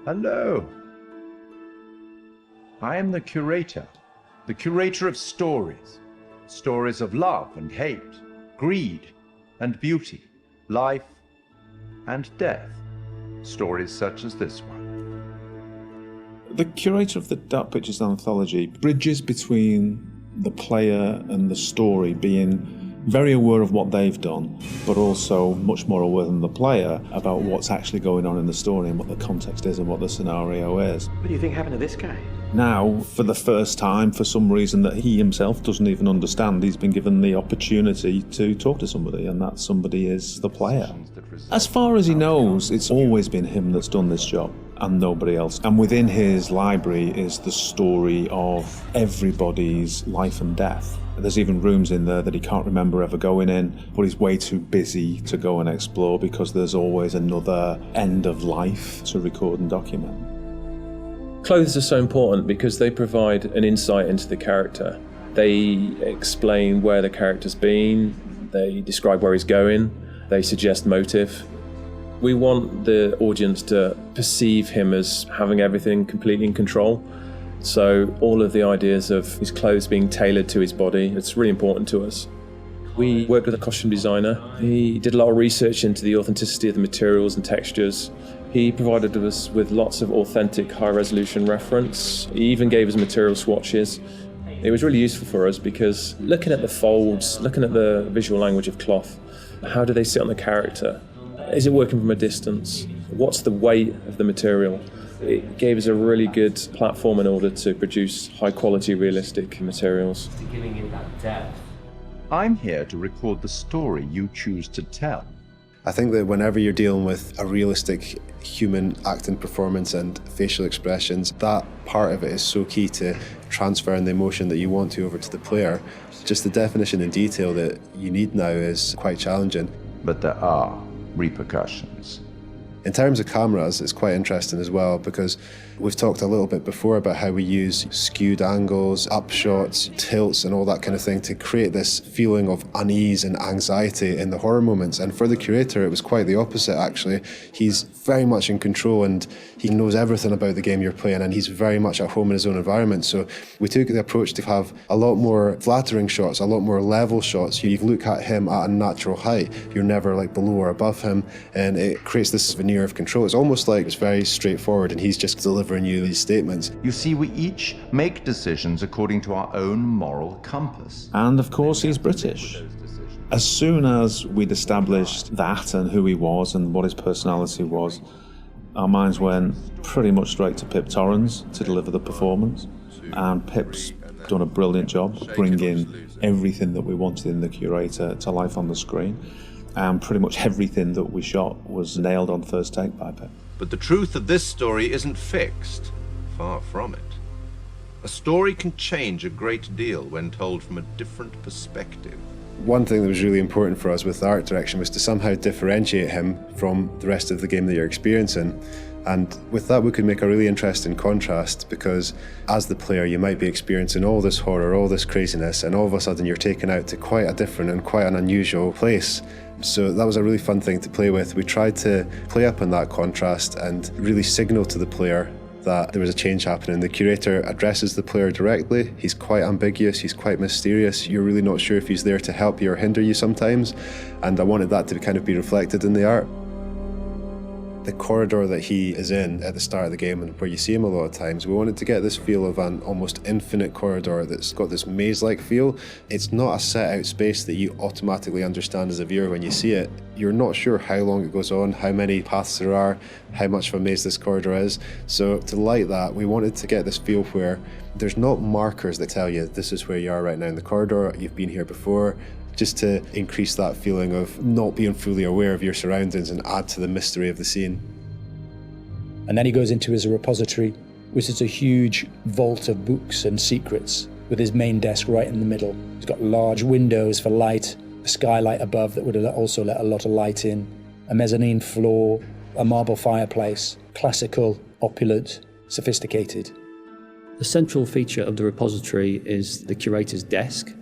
Hello. I am the Curator of stories. Stories of love and hate, greed and beauty, life and death. Stories such as this one. The Curator of the Dark Pictures Anthology bridges between the player and the story, being very aware of what they've done, but also much more aware than the player about what's actually going on in the story and what the context is and what the scenario is. What do you think happened to this guy? Now, for the first time, for some reason that he himself doesn't even understand, he's been given the opportunity to talk to somebody, and that somebody is the player. As far as he knows, it's always been him that's done this job and nobody else. And within his library is the story of everybody's life and death. There's even rooms in there that he can't remember ever going in, but he's way too busy to go and explore because there's always another end of life to record and document. Clothes are so important because they provide an insight into the character. They explain where the character's been, they describe where he's going, they suggest motive. We want the audience to perceive him as having everything completely in control. So all of the ideas of his clothes being tailored to his body, it's really important to us. We worked with a costume designer. He did a lot of research into the authenticity of the materials and textures. He provided us with lots of authentic high-resolution reference. He even gave us material swatches. It was really useful for us because looking at the folds, looking at the visual language of cloth, how do they sit on the character? Is it working from a distance? What's the weight of the material? It gave us a really good platform in order to produce high-quality, realistic materials. Giving it that depth. I'm here to record the story you choose to tell. I think that whenever you're dealing with a realistic human acting performance and facial expressions, that part of it is so key to transferring the emotion that you want to over to the player. Just the definition and detail that you need now is quite challenging. But there are repercussions. In terms of cameras, it's quite interesting as well because we've talked a little bit before about how we use skewed angles, upshots, tilts and all that kind of thing to create this feeling of unease and anxiety in the horror moments. And for the Curator, it was quite the opposite actually. He's very much in control and he knows everything about the game you're playing and he's very much at home in his own environment. So we took the approach to have a lot more flattering shots, a lot more level shots. You look at him at a natural height. You're never like below or above him and it creates this veneer of control. It's almost like it's very straightforward and he's just delivering you these statements. You see, we each make decisions according to our own moral compass. And of course he's British. As soon as we'd established that and who he was and what his personality was, our minds went pretty much straight to Pip Torrens to deliver the performance. And Pip's done a brilliant job bringing everything that we wanted in the Curator to life on the screen. And pretty much everything that we shot was nailed on first take by Pip. But the truth of this story isn't fixed. Far from it. A story can change a great deal when told from a different perspective. One thing that was really important for us with the art direction was to somehow differentiate him from the rest of the game that you're experiencing. And with that we could make a really interesting contrast because as the player you might be experiencing all this horror, all this craziness, and all of a sudden you're taken out to quite a different and quite an unusual place. So that was a really fun thing to play with. We tried to play up on that contrast and really signal to the player that there was a change happening. The Curator addresses the player directly. He's quite ambiguous, he's quite mysterious. You're really not sure if he's there to help you or hinder you sometimes. And I wanted that to kind of be reflected in the art. The corridor that he is in at the start of the game and where you see him a lot of times, we wanted to get this feel of an almost infinite corridor that's got this maze-like feel. It's not a set out space that you automatically understand as a viewer when you see it. You're not sure how long it goes on, how many paths there are, how much of a maze this corridor is. So to light that, we wanted to get this feel where there's not markers that tell you this is where you are right now in the corridor, you've been here before, just to increase that feeling of not being fully aware of your surroundings and add to the mystery of the scene. And then he goes into his repository, which is a huge vault of books and secrets, with his main desk right in the middle. He's got large windows for light, a skylight above that would also let a lot of light in, a mezzanine floor, a marble fireplace, classical, opulent, sophisticated. The central feature of the repository is the curator's desk.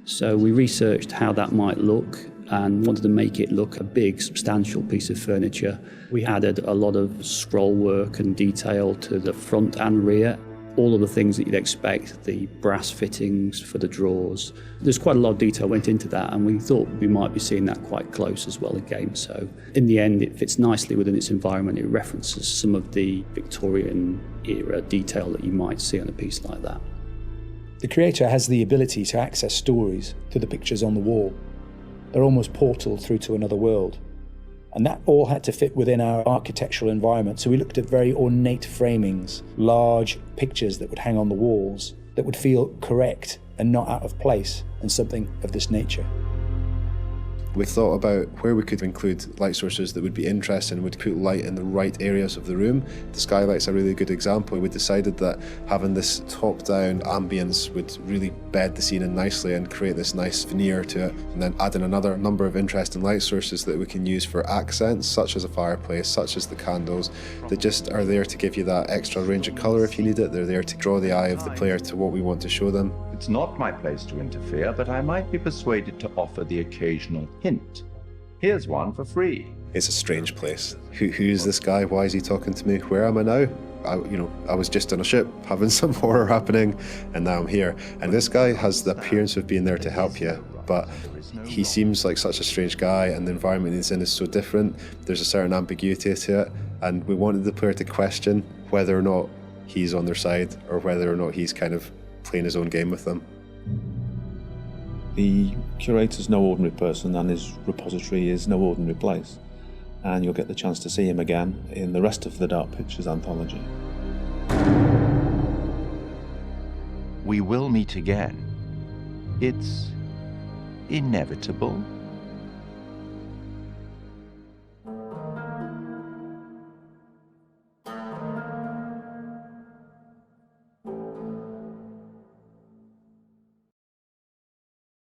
So we researched how that might look and wanted to make it look a big, substantial piece of furniture. We added a lot of scroll work and detail to the front and rear. All of the things that you'd expect, the brass fittings for the drawers. There's quite a lot of detail went into that, and we thought we might be seeing that quite close as well again. So in the end, it fits nicely within its environment. It references some of the Victorian era detail that you might see on a piece like that. The Curator has the ability to access stories through the pictures on the wall. They're almost portal through to another world. And that all had to fit within our architectural environment. So we looked at very ornate framings, large pictures that would hang on the walls, that would feel correct and not out of place, and something of this nature. We thought about where we could include light sources that would be interesting, would put light in the right areas of the room. The skylight's a really good example. We decided that having this top-down ambience would really bed the scene in nicely and create this nice veneer to it. And then adding another number of interesting light sources that we can use for accents, such as a fireplace, such as the candles, that just are there to give you that extra range of colour if you need it. They're there to draw the eye of the player to what we want to show them. It's not my place to interfere, but I might be persuaded to offer the occasional hint. Here's one for free. It's a strange place. Who is this guy? Why is he talking to me? Where am I now? I was just on a ship having some horror happening, and now I'm here. And this guy has the appearance of being there to help you, but he seems like such a strange guy, and the environment he's in is so different. There's a certain ambiguity to it, and we wanted the player to question whether or not he's on their side or whether or not he's kind of playing his own game with them. The Curator's no ordinary person, and his repository is no ordinary place. And you'll get the chance to see him again in the rest of the Dark Pictures anthology. We will meet again. It's inevitable.